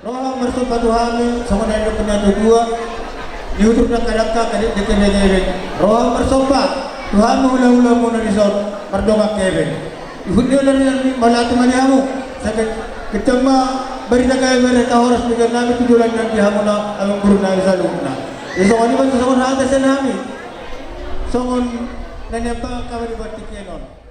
Roh mersupa Tuhan sama na ilo puna dua diutuk na kadangka kadit di kebeng. Roh mersupa Tuhan hula-hula mo na risot pardonga kebeng. Ihunyo na rin malati manihamu sakit ketema berita kaya mereka horas bikin nabi tujuan nanti hamu na among guru na saluna. Isong ani man sa hata sa nami. Songon nanyapa kami di batikenon.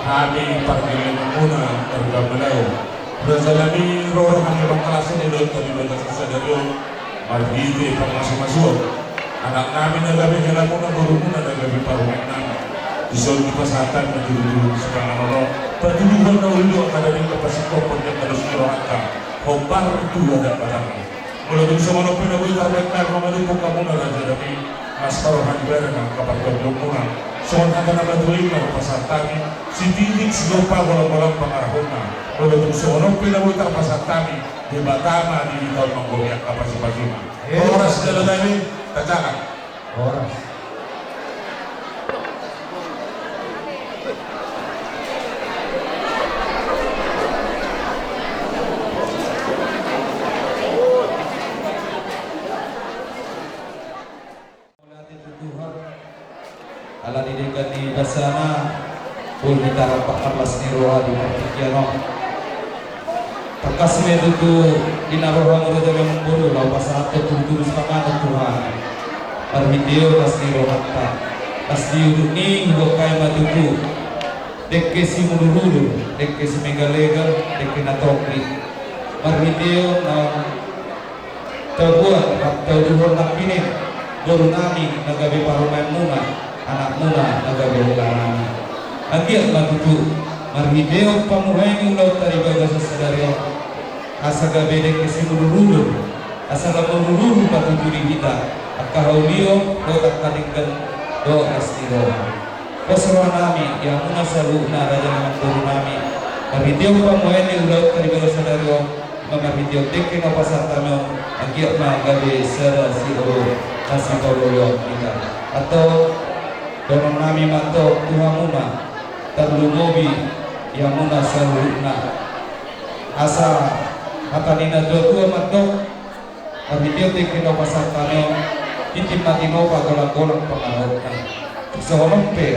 Kami pagdilan muna tergabalaw. Bersalami roh ang ibang klase nilo terlibat sa sadaryo. Marhide pang masuk-masuk. Anak namin na gabi nila muna guru muna na gabi paruhin namin. Isol di pasatan na dulu sa pangarono. Patuduhan na ulo ang kadaling kapasiko pag nagkalos kirohan ka. Hopar itu ada parang. Mula dun sa mga pinagoy karwet na mamalipong ka muna na dami. Mas paruhan ibaran ang kapagkablong muna. Soal akan ada tulis na pasar kami, si Tinik siapa walang pengarahon na. Kalau tu soal pinawoy tak pasar kami, di Batama di tahun manggoyak kapasipasin. Oras dalam ini tajakan. Oras. Ala didekat di basana pun kita rapat alas ni roha di pertikiano takas medutu inaroha ngoro jaga memburu lau pasatu tutur semangat Tuhan perhidio pas ni roha ta pas diuduni hugo kai matuku dekke si munurulu dekke si megalegal dekke natokri perhidio na tabuan tabuan nakinin guru nami nagabi parumai muna anak muna nagabehulan agiat matutu marhideo pamuhaini ulau taribaga sasadaryo asa gabedek kesimururulu asa lamururulu patuturi kita akahaulio do takadingkan do astiro pasro nami yang muna saluna raja naman guru nami marhideo pamuhaini ulau taribaga sasadaryo marhideo dekke napasatamo agiat magabe sara siro kasipaulo kita atau Donon nami mato tuhamuna terlumobi yang muna saluna asa hatanina dua mato Arbidio tekino pasar taneo itim natino pagolang-golang pengarotna soholompe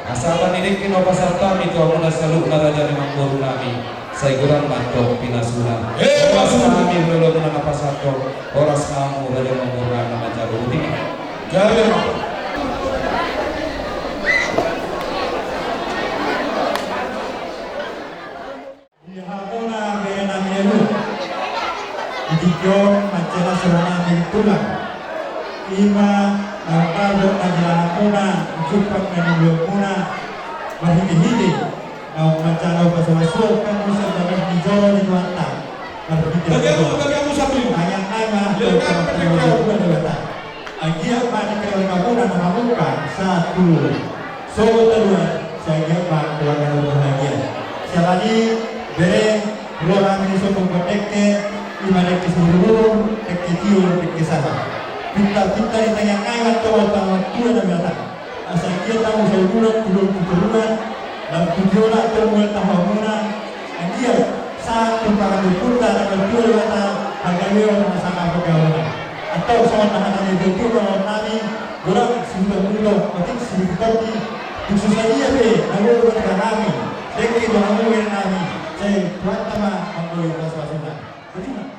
Asal panidik kino pasarta itu amuna saluk naraja memang boru nami. Saya kurang mantok pinasuna. Oras kami belum menang pasarto. Oras kamu raja mengurang nama jago utik. Jadi Hakuna bena mielu. Idikion macera serana mintulang. Ima nangkado ajana muna, jupak menulung muna. Mahidi-hidi. Nau macana pasal-pasal kan bisa dapat dijoro di tuanta. bagaimana sapi? Ayang nama Agia mani kalau muna nama muka satu. So kedua saya pak keluarga bahagia. Sekali bere pulau kami sokong kotekke imane keseluruh tekke tiur tekke sana. Pinta ditanya kaya tahu tahu tua dan mata. Asal dia tahu seluruh keturunan dan tujuan termuat tahu muna. Dia satu para berpunta dan tua mata agaknya orang sama pergaulan. Atau sama tahanan itu kalau nami orang sudah muda penting sedikit khusus saja be lalu kepada kami deki bangun nami saya tuan sama menggolong pasal-pasal betul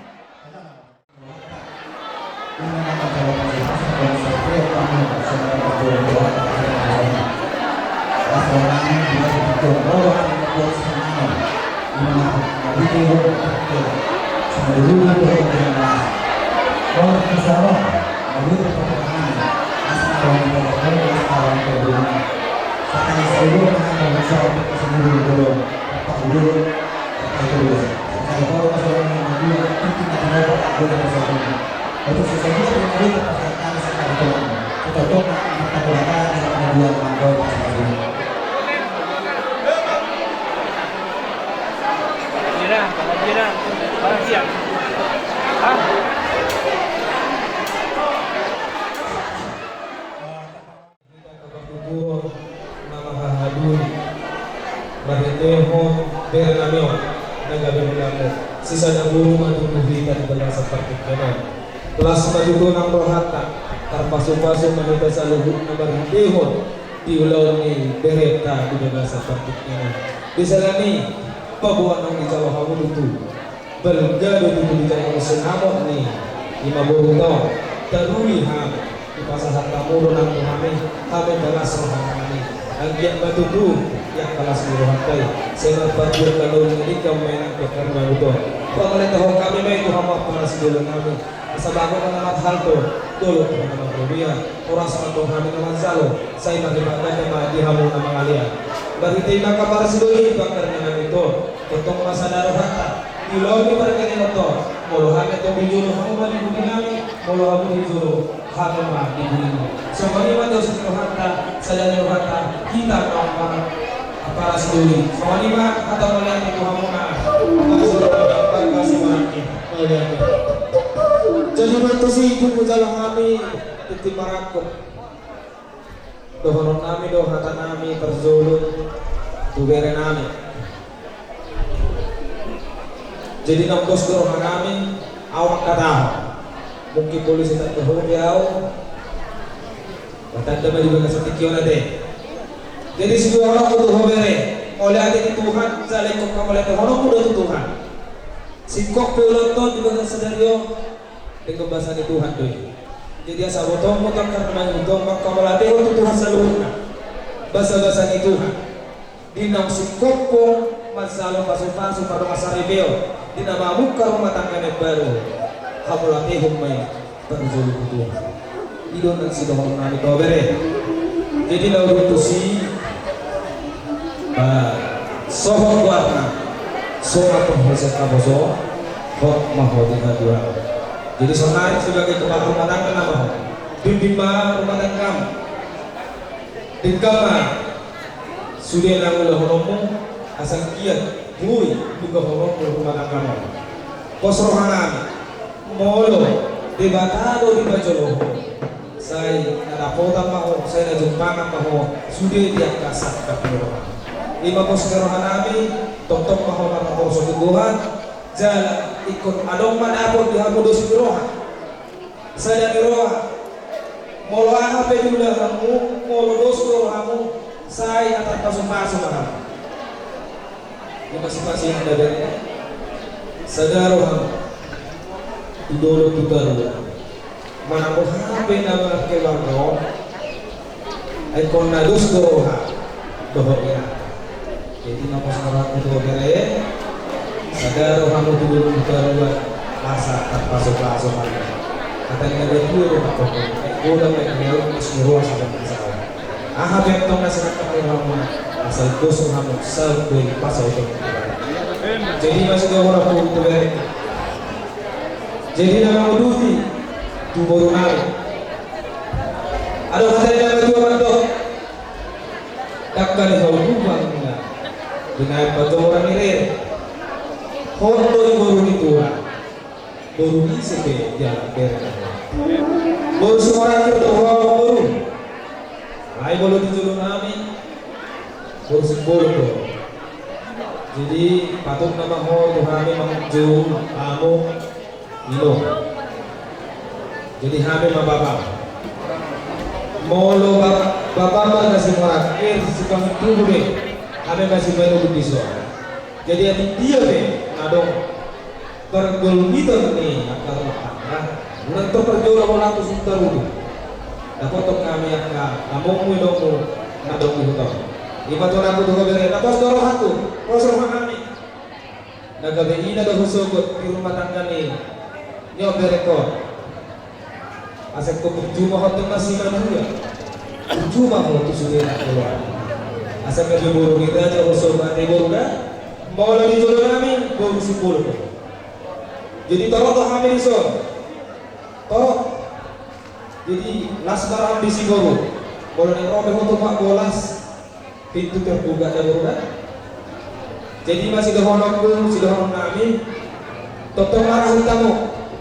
sisa na guru madumuhitan bala sa partikulan. Plus madugo ng rohata, tarpaso-paso manita sa luhut na marindihon, tiulaw ni Beretta bala sa partikulan. Bisa lani, pabuan ng ikaw hamudutu. Balgado tumulitan ng sinamot ni Imaburuto, taruli ha, ipasahat tamuro ng tuhami, kami balas rohata ni. Ang diyan matutu, yang kelas rohatay. Saya berpajur kalau ini kamu main bekar baru itu. Pemerintah kami main itu hamba peras dulu kami. Sebagai pengamat hal tu, dulu pengamat dunia. Orang sama tu kami nama Zalo. Saya bagi bagai tema di hamu nama kalian. Bagi tema kabar seduli bakar dengan itu. Potong masa darah hata. Di laut ni perkara itu. Mulu kami tu bijulu hamu balik budi kami. Mulu hamu bijulu hamu mah di budi. Semuanya mana dosa hata. Saya hata kita orang para seduli. Soalnya atau melihat itu hamuna. Kasih banyak. Jadi waktu si ibu jalan kami titi marakuk. Dohonon kami dohatan kami terzulun tubere kami. Jadi nambos dohan kami awak kata. Mungkin polisi tak tahu dia. Batanda ba di ba sa tikyo na de. Jadi sebuah orang itu hobere oleh adik Tuhan, saya kok kamu lihat orang muda itu Tuhan. Si kok peloton di bagian sedario dengan bahasa Tuhan tuh. Jadi asal botong botong karena main botong maka kamu lihat itu Tuhan seluruhnya. Bahasa Tuhan. Di nama si kokong masalah pasu pada masa rebel. Di nama muka rumah tangga yang baru. Kamu lihat humai berzulu Tuhan. Idon dan si dohong nani hobere. Jadi lalu itu si sohok warna sohok penghasil kaboso hok mahodi kadua. Jadi sonai sebagai kepala rumah tangga nama bimbima rumah tangga dengkama sudah nangulah holomu asal kiat hui juga holomu rumah tangga pos rohanan molo debatado di bajolo saya nadapotan maho saya najumpangan maho sudah dia kasat kapuluhan. Lima pos kerohan kami, tok mahal mahal Tuhan, jalan ikut adong manapun di hamu dosi rohan. Saya di rohan, molo apa juga kamu, molo dosi rohamu, saya akan pasok-pasok mahal. Yung masing-masing ang dagat sa darohan tudulog tudaro manamuhapi na mga kewarno ay kung nadus doroha dohonya jadi napos marami dohore sa darohan tudulog tudaro masa at pasok-pasok mahal at ang nagatulo na po ay kulang ay kanyang ismuruha sa mga sao ahabentong na sa nakapirama asal kusong hamon sa kuy pasaw ito jadi masih gak orang pun itu jadi nama uduti tu baru naik ada kata yang baju apa takkan kau kubang dengan batu orang ini hoto di baru itu baru ni sepe jalan beres baru semua orang itu baru ay baru di julung kami baru sepuluh jadi patut nama ho Tuhan mengju amo ilo jadi hame mababa molo baba kasih morak sikang tubuh deh hame masih main ubiso jadi ati dia deh nadong pergol gitu nih akar matang bulan to perjola bola tu suntar udu dapat to kami akka among mo dong nadong itu Iba to na ko bere tapos doro hatu proses kami nagabe ina do husugot di rumah tangga ni nyo bere ko asal ko berjumpa hotel masih manusia berjumpa mo to sulit keluar asal ngabe buru kita aja husug ate buru na mau lagi jodoh kami buru sipul jadi toro to kami iso toro jadi lasbar ambisi buru kalau ning robe untuk pak bolas pintu terbuka darurat jadi masih dahonokku si dahonok kami totong marah kamu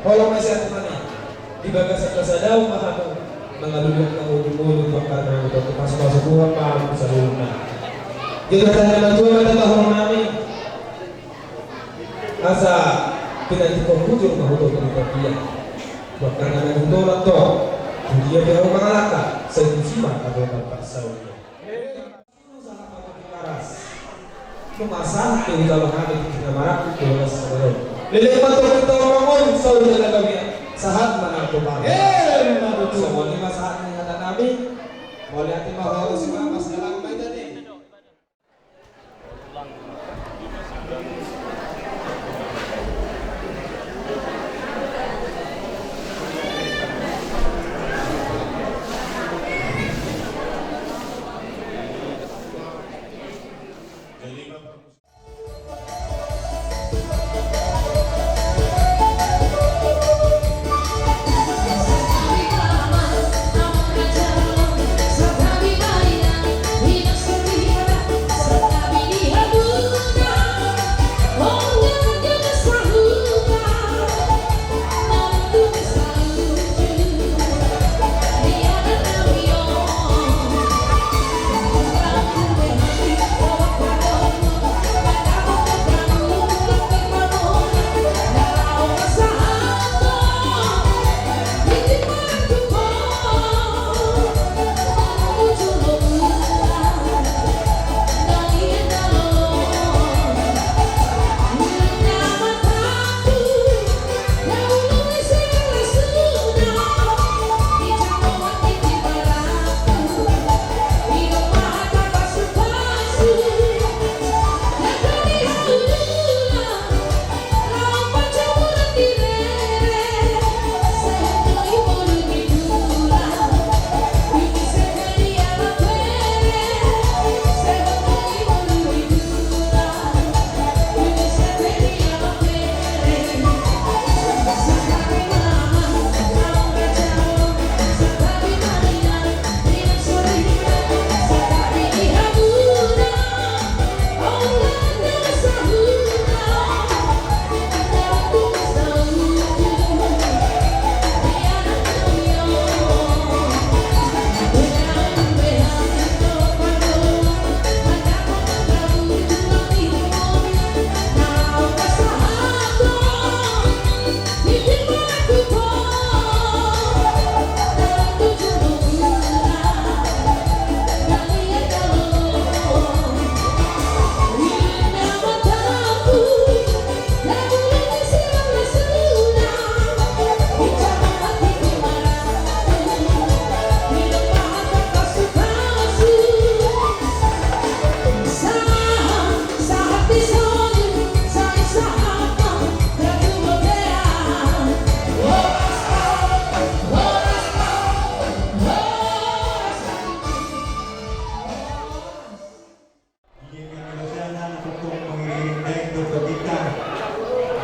holong nasihat mana di bagas kasadau maka mengalulung kamu di mulut karena untuk masuk buah malam saruna jadi tanya bantuan mata dahonok kami asa pinanti konfujur mahuto dia bahkan ada mendolat toh dia baru mengalahkan sejusiman atau tempat saunya Lumasan dari dalam hati kita marah itu adalah sebelum. Lele bantu kita bangun saudara kami sahat mana tu bar. Semua lima saat ini ada nabi. Boleh hati mau harus mas dalam baik tadi.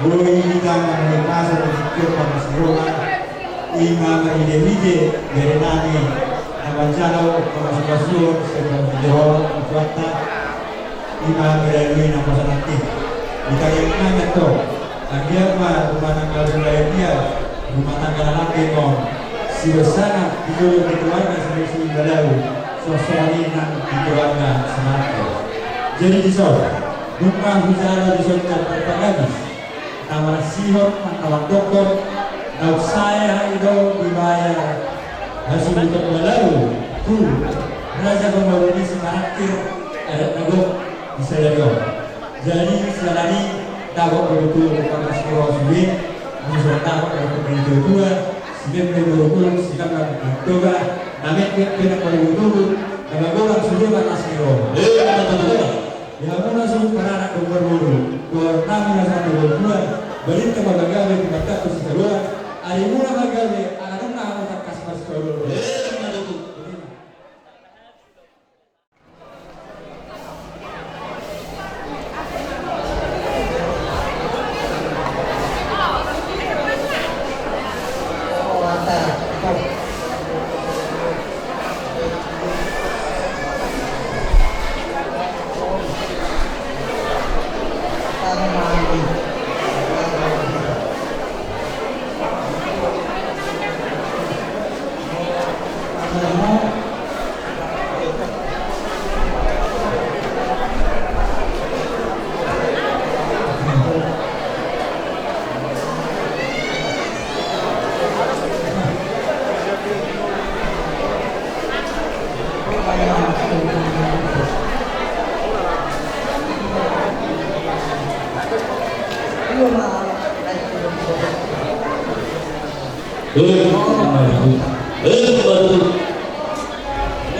Boy kita mengenai pasar dan sikir pada sekolah Ima ide-ide dari nani Nabancano, Kamasukasur, Sebab Jero, Kuata Ima melalui nama sanati Jika yang nanya to Agia mah rumah tangga sulai dia Rumah tangga nanti mon Si bersana Dulu di keluarga Sebesi Balau Sosialinan di keluarga Semata Jadi disor Rumah Huzara disor Terpagabis Nama sihor, nama dokter, nama saya itu dibayar hasil untuk Balau. Raja Komodini semakin ada nago bisa jago. Jadi selagi dapat betul kepada sekolah sulit, musuh dapat betul kedua, sikap betul sikap betul, nama kena betul, nama orang sudah panas kiro. Ya mula suruh para anak berburu, dua nama satu berdua, balik ke bagagawe di mata kursi kedua, hari mula bagagawe, anak-anak tak kasih masuk kedua.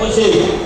Musik.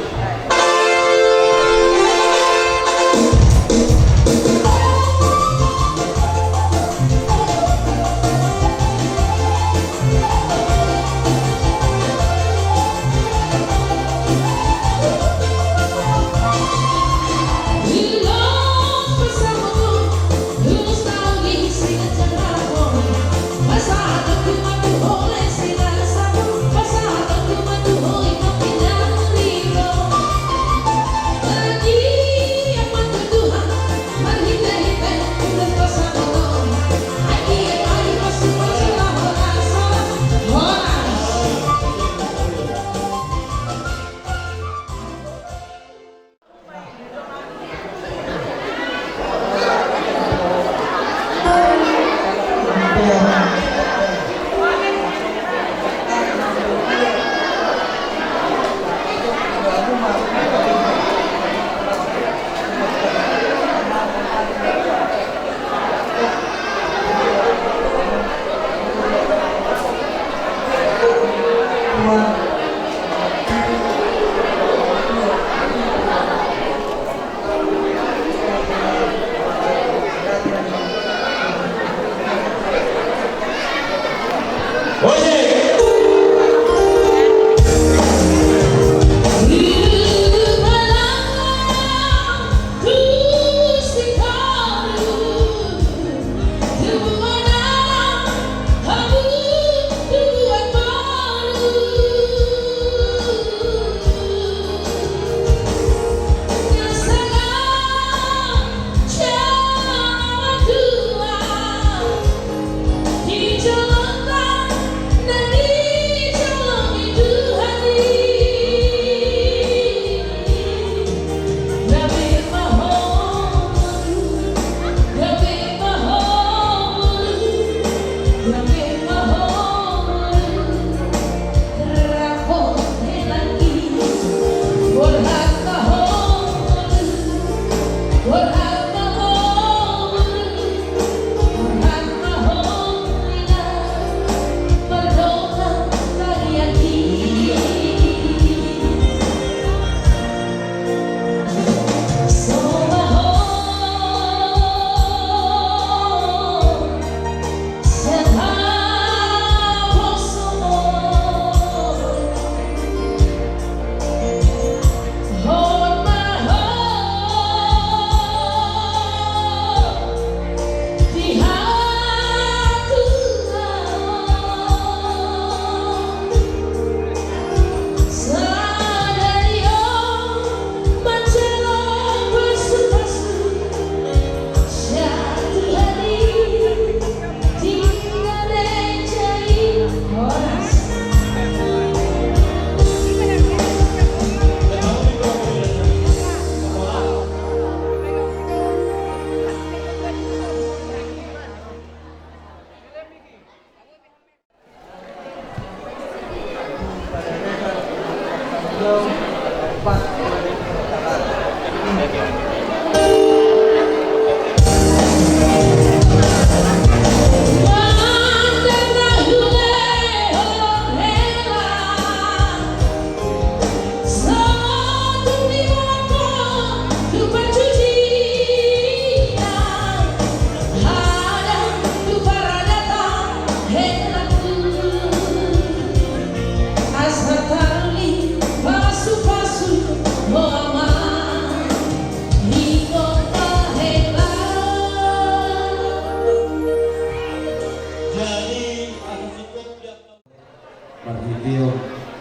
Marhitio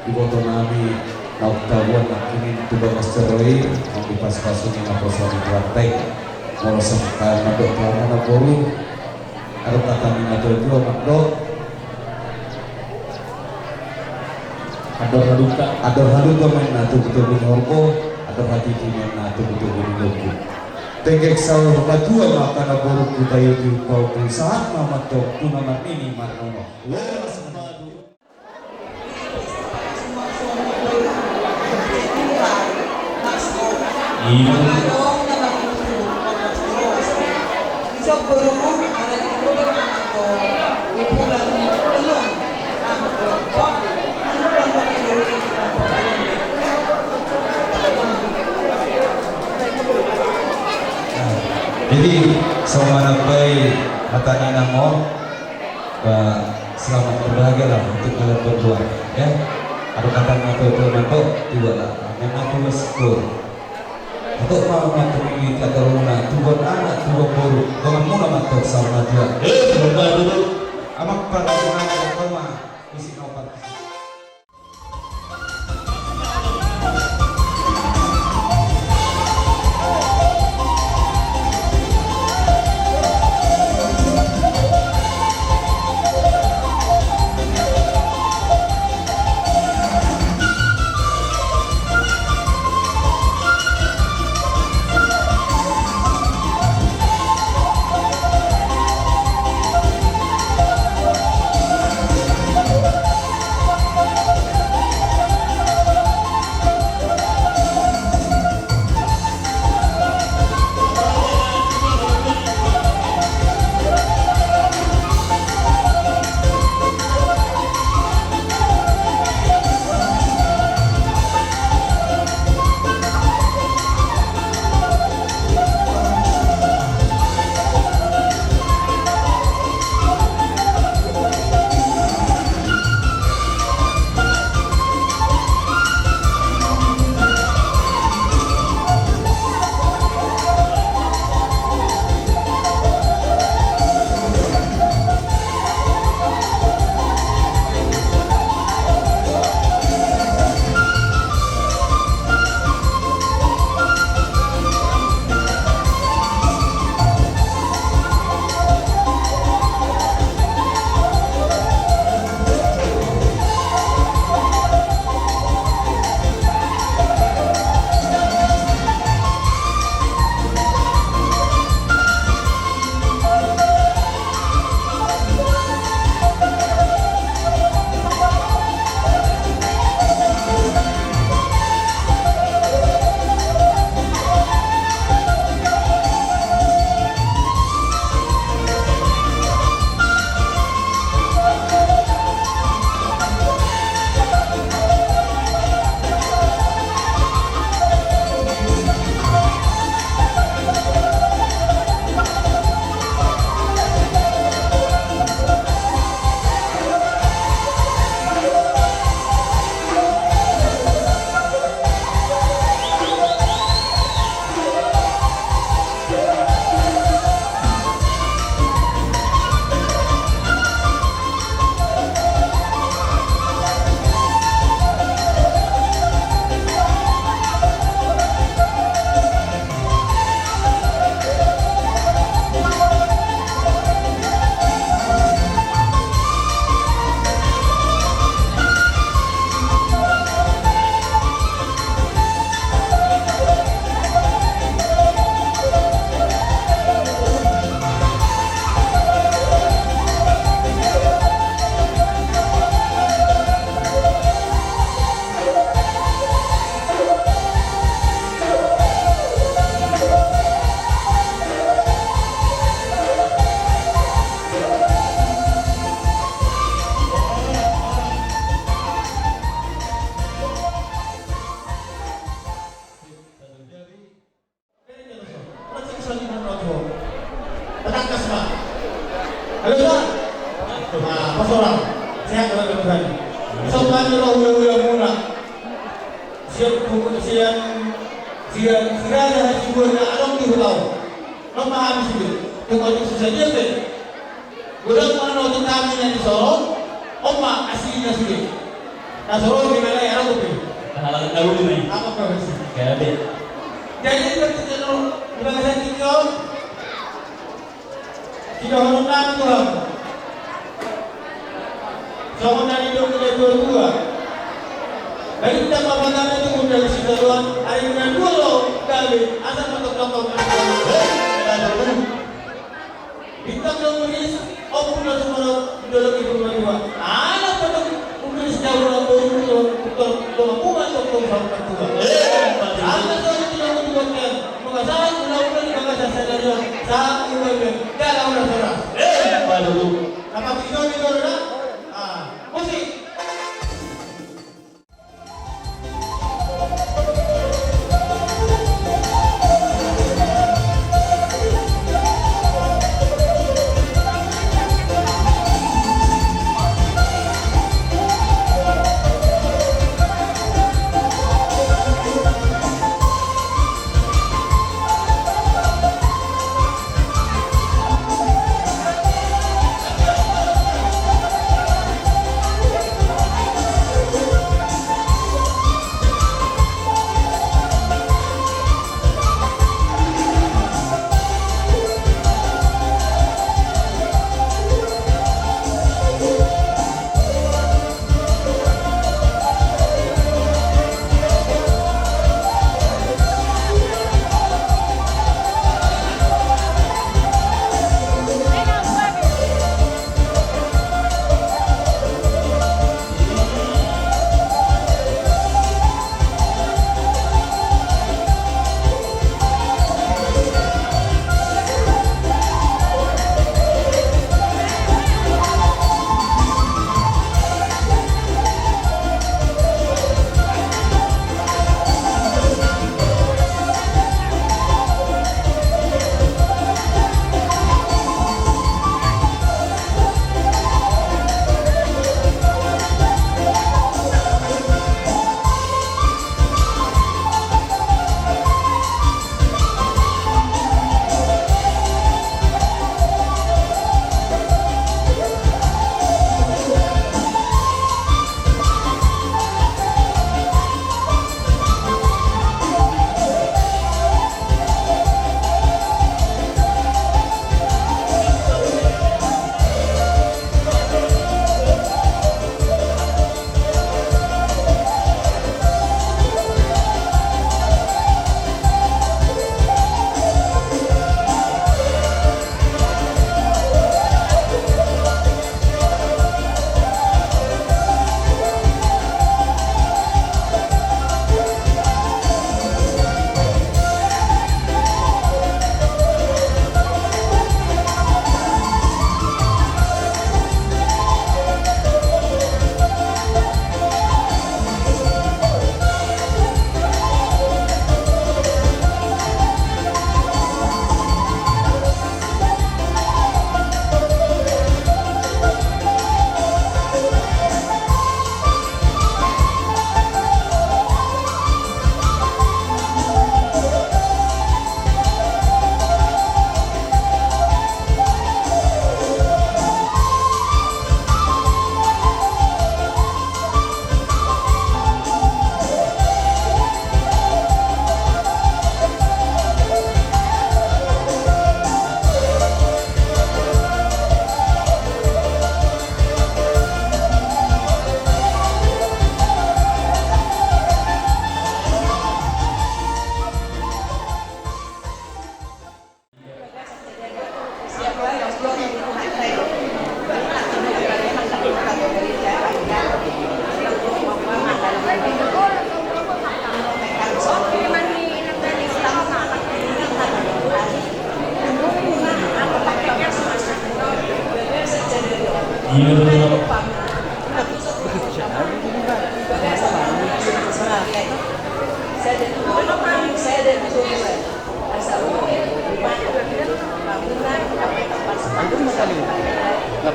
iboto nami nautabuan nakinin tuba masteroi ang ipas-pasun ng aposa ni Kuartay moro sa kaya nadok na boru at tatami na dua makdo ador haduka main natu betul horko ador hati main natu betul loku tegek saur madua maka na boru kutayo di kau saat mamadok tunaman ini marnono Jadi semua nabai matanya namo, selamat berbahagia lah untuk kalian berdua, ya. Ada kata nato dua lah, memang tulus kur. Untuk mau mantu ini kata rumah, tuan anak tuan boru, dengan mula mantu sama dia. Dulu, amak pada semuanya rumah, isi nopat. Nah, pasorang. Sehat kalau Tuhan. So kanyo hula-hula muna. Siya na siguro na anong ihulaw. No mahami siguro. Kung ano sa dia pe. Gulang ano to kami na ni Soro. Oma asli na siguro. Na Soro di mana ya ako pe. Halaga tahu ni. Apa profesi? Kaya be. Jadi kita ibang sa tinyo. Kinuhulog namin Tuhan. So kung nanito kita dua-dua. Baik kita pamangan itu dari situ Tuhan. Hari ini dulu kami asal untuk bintang yang tulis, opun dan semua dalam ibu dua. Anak pada tulis jauh dalam betul bunga untuk sampai tua. Anak saya tidak mendudukan, mengasah ulang-ulang di bangsa saudara. Saat ulang dalam rasa. Baru. Apa video itu dah? Musik.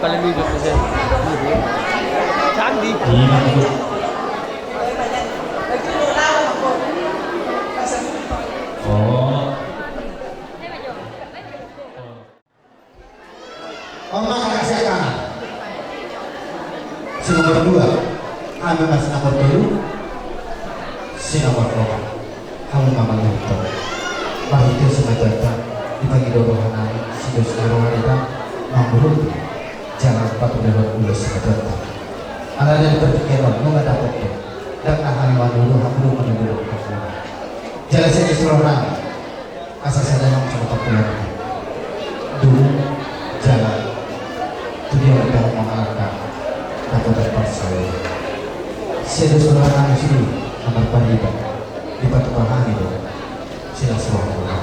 Paliligot na siya. Candy. Hindi na ito. Oh. Mengaksikan si nomor 2 kami mas nomor 7 si nomor 4 kami mamang itu itu semacam dibagi dua hari si dos kita mampu jangan patut lewat ulas semacam ada yang berpikiran mau ada apa dan ahli dulu hampir menunggu jalan saja seorang asal saya yang coba pulang dulu jalan dia sudah mengalahkan atau terpaksa. Saya sudah orang sini nomor panitia di batu bahan itu sila suara.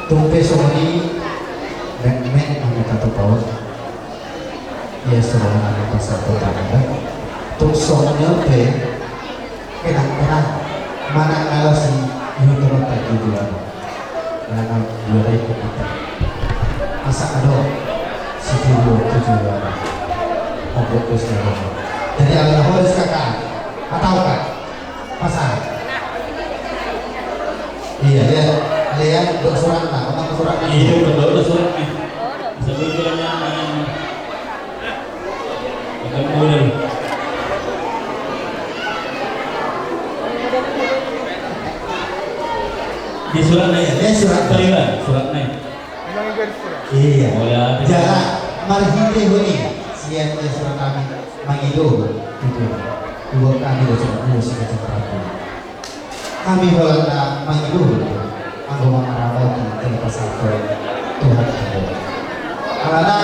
Tumpe soni men anu kata paut. Ia sudah anu pasal kota anda. Tuk sonya pe kenang mana ngalah si ibu turun tadi dua. Mana dua ikut kita. Asa ado Sepuluh tujuan fokus dari Allah harus kakak atau kak pasal iya ya lihat untuk surat lah orang surat Iya, betul surat nih. Sebetulnya kemudian di suratnya ya? Ya surat Terima suratnya. iya Oh ya, jalan marhite huni siap oleh surat kami mangido itu dua kami surat dua sekitar berapa kami balanda mangido anggoma marabati dari pasal Tuhan karena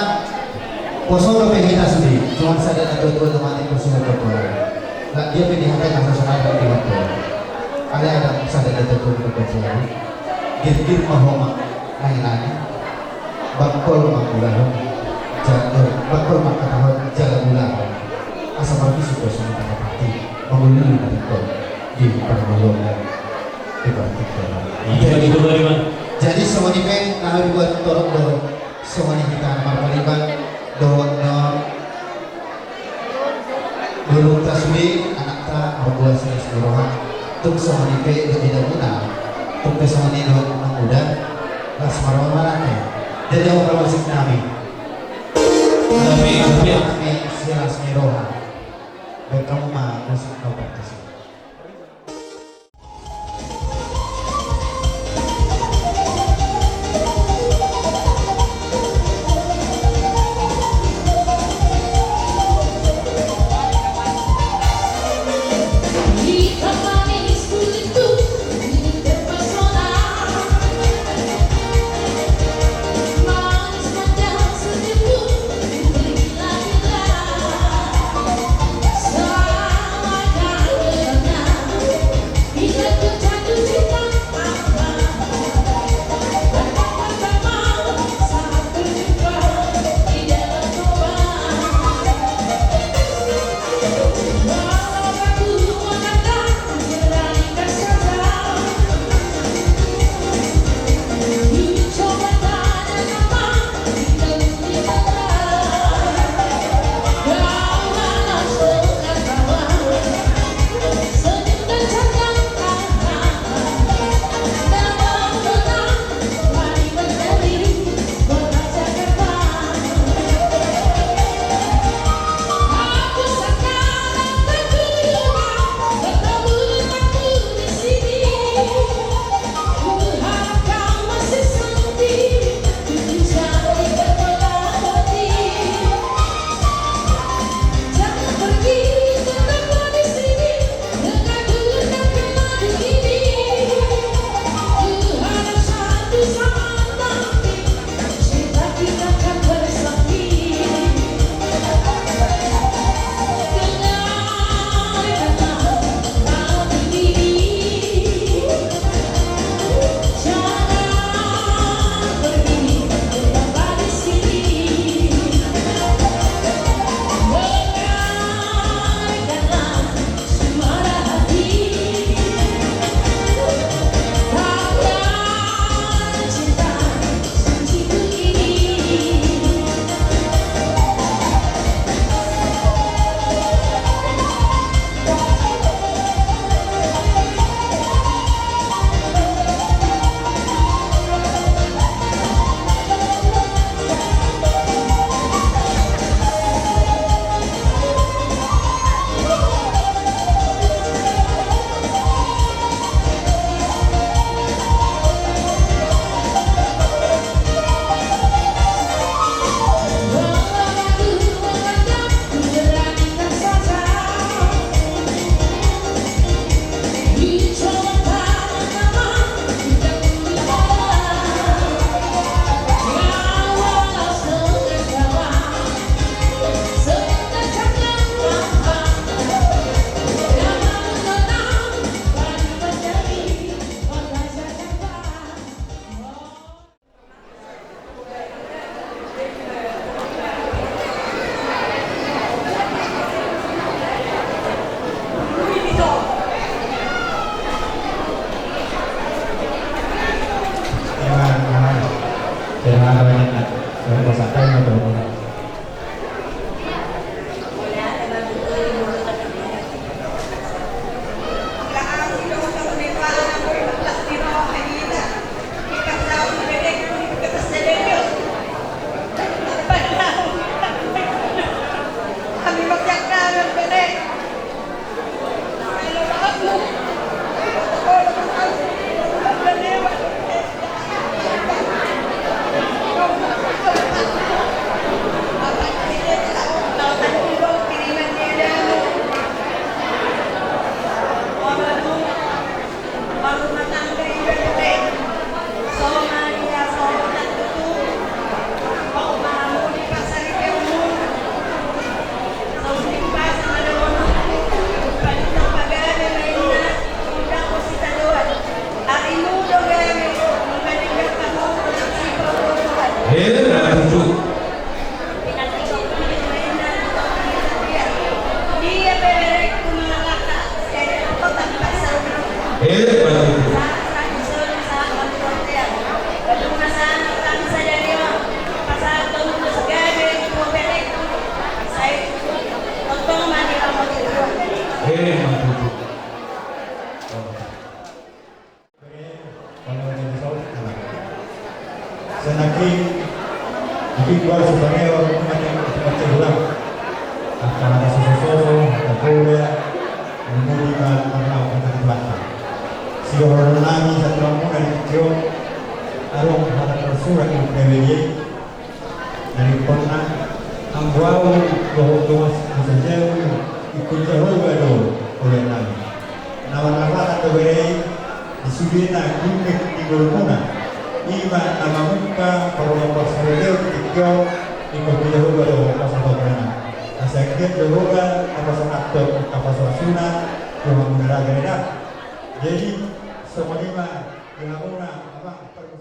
poso kita sendiri cuma sadar ada dua teman yang bersama berdoa nggak dia pilihannya nggak sesuai dengan dia ada sadar ada dua berdoa gir mahoma lain-lain bakul makulah jatuh bakul makatahon jalan ulang asal bagi sudah semua tanda pati mengulili dari kau di permulungan jadi semua ini kan buat dorong semua ini kita marmaliban dorong belum tasbih anak ta membuat seni seluruhan untuk semua ini tidak guna untuk semua ini muda las marmalakan jadi yang bermusik kami kami silas miroha baik kamu mah musik kau praktis Manis manja senyummu, berilah Senaki igual supaya macam ulang akan ada sosok terkulia mengulikan orang berkata si orang lagi satu orang dari kecil arung pada tersurat yang berbeda dari kota ambuau bahwa sejauh ikut jauh baru oleh lagi nawan-nawan atau berai disudina gimmick di golpuna Iba nama muka kalau pasal tiga ikut jauh baru pasal berana. Asakit jauh apa sangat apa suasana yang meneraga. Jadi semua lima yang apa perlu.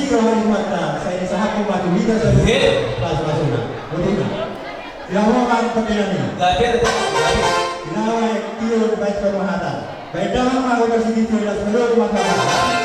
Siro hari mata saya sahaku matu liga sa pas masuna. Betul. Ilawan pagkilami. Ilawan tiyo baik permahatan. Baik dalam aku bersih itu ilas menurut makanan.